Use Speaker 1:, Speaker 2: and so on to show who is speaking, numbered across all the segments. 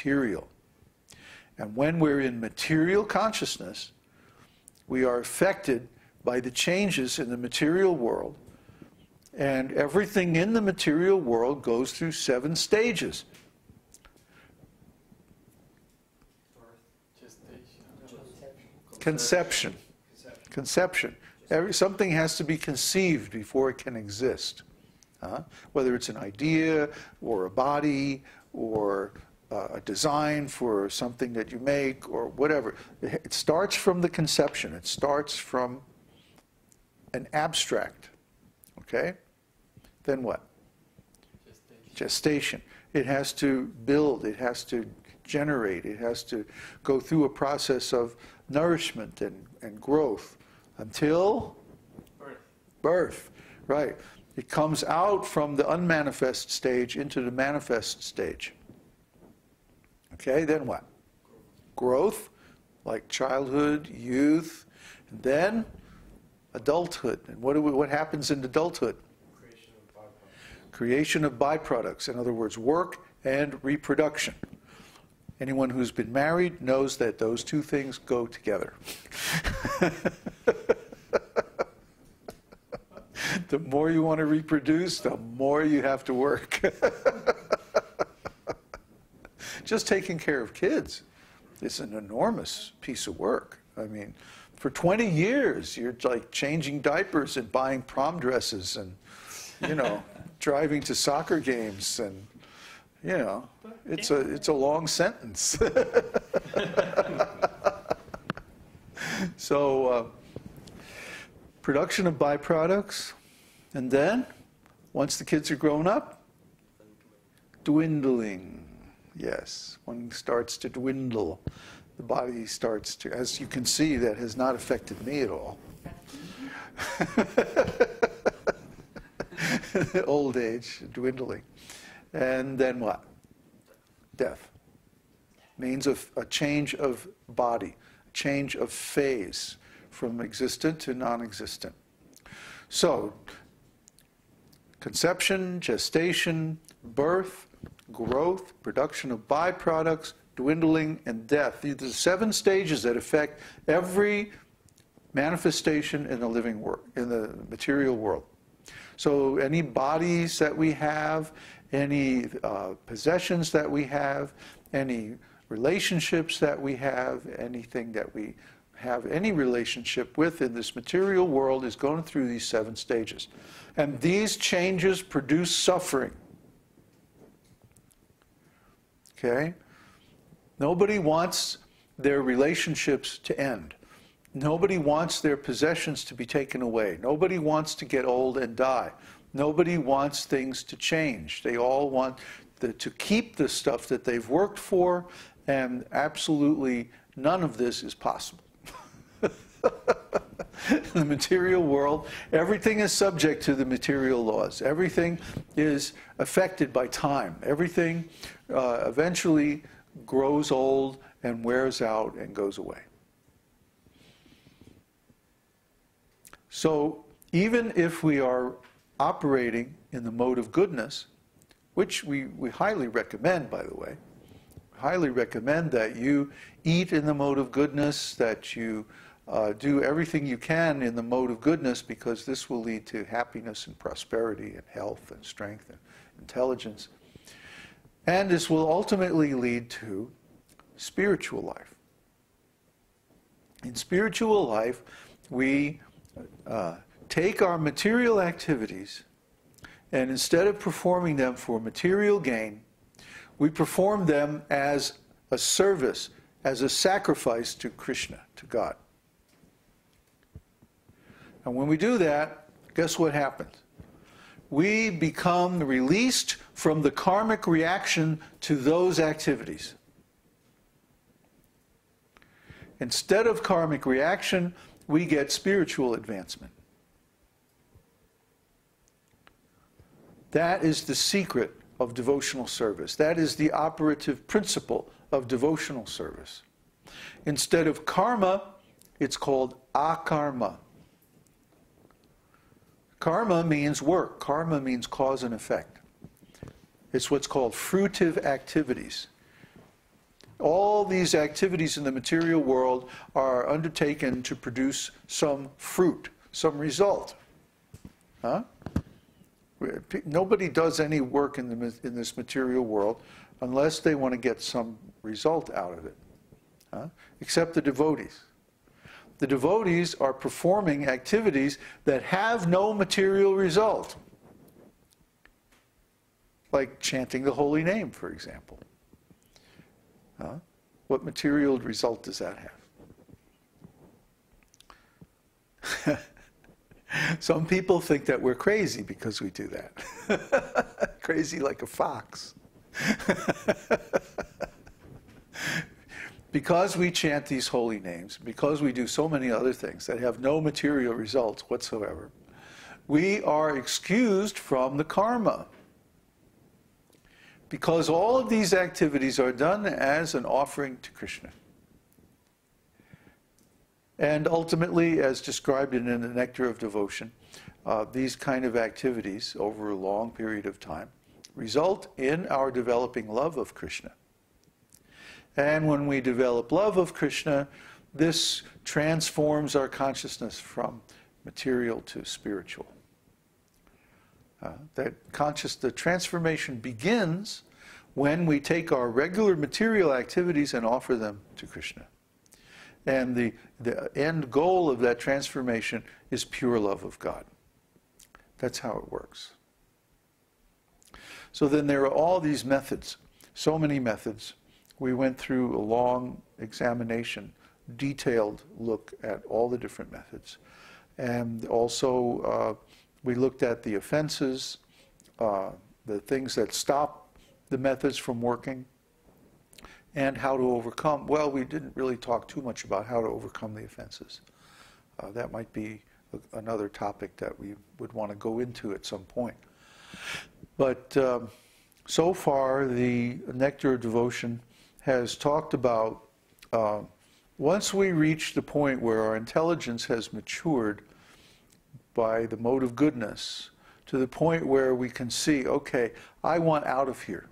Speaker 1: material. And when we're in material consciousness, we are affected by the changes in the material world, and everything in the material world goes through 7 stages. Conception. Conception. Something has to be conceived before it can exist. Whether it's an idea, or a body, or a design for something that you make, or whatever. It starts from the conception. It starts from an abstract. Okay? Then what? Gestation. It has to build. It has to generate. It has to go through a process of nourishment and growth until birth. Right. It comes out from the unmanifest stage into the manifest stage. Okay, then what? Growth, like childhood, youth, and then adulthood. And what happens in adulthood?
Speaker 2: Creation of byproducts.
Speaker 1: Creation of byproducts. In other words, work and reproduction. Anyone who's been married knows that those two things go together. The more you want to reproduce, the more you have to work. Just taking care of kids is an enormous piece of work. I mean, for 20 years, you're like changing diapers and buying prom dresses and, you know, driving to soccer games and, you know, it's a long sentence. So, production of byproducts, and then, once the kids are grown up, dwindling. Yes, one starts to dwindle. The body starts to, as you can see, that has not affected me at all. Old age, dwindling. And then what? Death. Means a change of body, a change of phase from existent to non-existent. So, conception, gestation, birth, growth, production of byproducts, dwindling, and death. These are the 7 stages that affect every manifestation in the living world, in the material world. So any bodies that we have, any possessions that we have, any relationships that we have, anything that we have any relationship with in this material world is going through these 7 stages. And these changes produce suffering. Okay? Nobody wants their relationships to end. Nobody wants their possessions to be taken away. Nobody wants to get old and die. Nobody wants things to change. They all want to keep the stuff that they've worked for, and absolutely none of this is possible. In the material world, everything is subject to the material laws. Everything is affected by time. Everything eventually grows old and wears out and goes away. So even if we are operating in the mode of goodness, which we highly recommend, by the way, highly recommend that you eat in the mode of goodness, that you do everything you can in the mode of goodness, because this will lead to happiness and prosperity and health and strength and intelligence. And this will ultimately lead to spiritual life. In spiritual life, we take our material activities, and instead of performing them for material gain, we perform them as a service, as a sacrifice to Krishna, to God. And when we do that, guess what happens? We become released from the karmic reaction to those activities. Instead of karmic reaction, we get spiritual advancement. That is the secret of devotional service. That is the operative principle of devotional service. Instead of karma, it's called akarma. Karma means work. Karma means cause and effect. It's what's called fruitive activities. All these activities in the material world are undertaken to produce some fruit, some result. Huh? Nobody does any work in this material world unless they want to get some result out of it, except the devotees. The devotees are performing activities that have no material result, like chanting the holy name, for example. What material result does that have? Some people think that we're crazy because we do that. Crazy like a fox. Because we chant these holy names, because we do so many other things that have no material results whatsoever, we are excused from the karma. Because all of these activities are done as an offering to Krishna. And ultimately, as described in the Nectar of Devotion, these kind of activities over a long period of time result in our developing love of Krishna. And when we develop love of Krishna, this transforms our consciousness from material to spiritual. The transformation begins when we take our regular material activities and offer them to Krishna. And the end goal of that transformation is pure love of God. That's how it works. So then there are all these methods, so many methods. We went through a long examination, detailed look at all the different methods. And also we looked at the offenses, the things that stop the methods from working, and how to overcome. Well, we didn't really talk too much about how to overcome the offenses. That might be another topic that we would want to go into at some point. But so far, the Nectar of Devotion has talked about once we reach the point where our intelligence has matured by the mode of goodness, to the point where we can see, okay, I want out of here.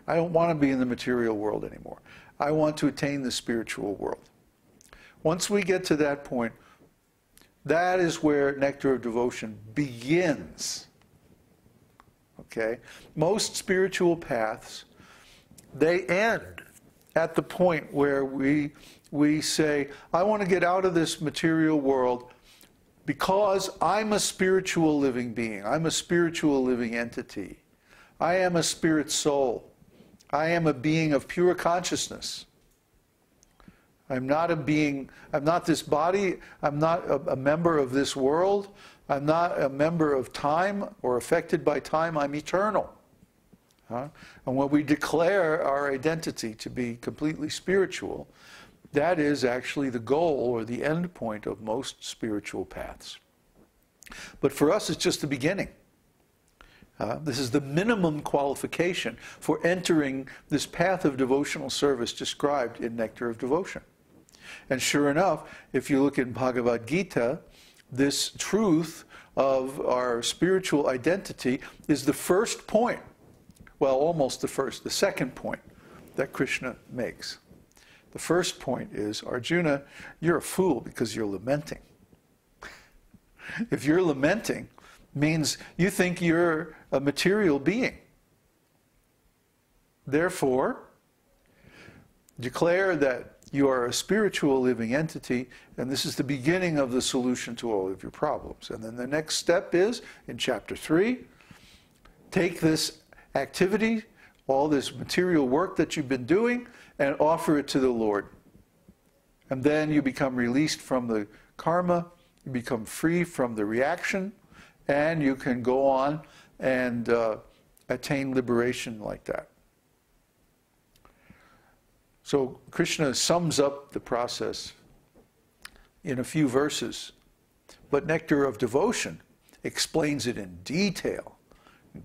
Speaker 1: I don't want to be in the material world anymore. I want to attain the spiritual world. Once we get to that point, that is where Nectar of Devotion begins. Okay? Most spiritual paths, they end at the point where we say, I want to get out of this material world because I'm a spiritual living being. I'm a spiritual living entity. I am a spirit soul. I am a being of pure consciousness. I'm not a being, I'm not this body, I'm not a member of this world, I'm not a member of time or affected by time, I'm eternal. And when we declare our identity to be completely spiritual, that is actually the goal or the end point of most spiritual paths. But for us, it's just the beginning. This is the minimum qualification for entering this path of devotional service described in Nectar of Devotion. And sure enough, if you look in Bhagavad-gītā, this truth of our spiritual identity is the first point, well, almost the first, the second point that Krishna makes. The first point is, Arjuna, you're a fool because you're lamenting. If you're lamenting, means you think you're a material being. Therefore, declare that you are a spiritual living entity, and this is the beginning of the solution to all of your problems. And then the next step is, in chapter 3, take this activity, all this material work that you've been doing, and offer it to the Lord. And then you become released from the karma, you become free from the reaction, and you can go on and attain liberation like that. So Krishna sums up the process in a few verses, but Nectar of Devotion explains it in detail,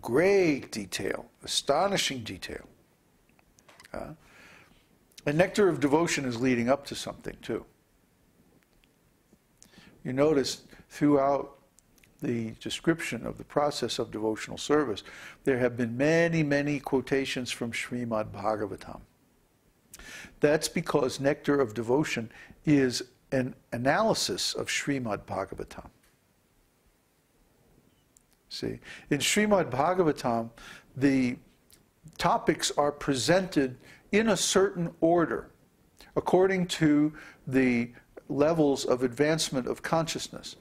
Speaker 1: great detail, astonishing detail. And Nectar of Devotion is leading up to something too. You notice throughout the description of the process of devotional service, there have been many, many quotations from Śrīmad-Bhāgavatam. That's because Nectar of Devotion is an analysis of Śrīmad-Bhāgavatam. See, in Śrīmad-Bhāgavatam, the topics are presented in a certain order, according to the levels of advancement of consciousness.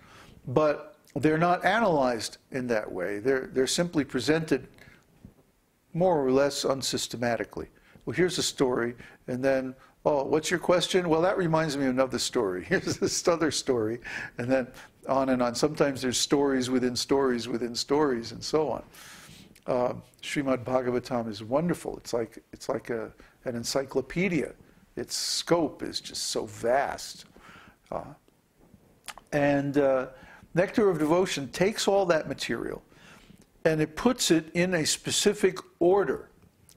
Speaker 1: But they're not analyzed in that way. They're simply presented more or less unsystematically. Well, here's a story, and then, oh, what's your question? Well, that reminds me of another story. Here's this other story, and then on and on. Sometimes there's stories within stories within stories, and so on. Śrīmad-Bhāgavatam is wonderful. It's like an encyclopedia. Its scope is just so vast. Nectar of Devotion takes all that material and it puts it in a specific order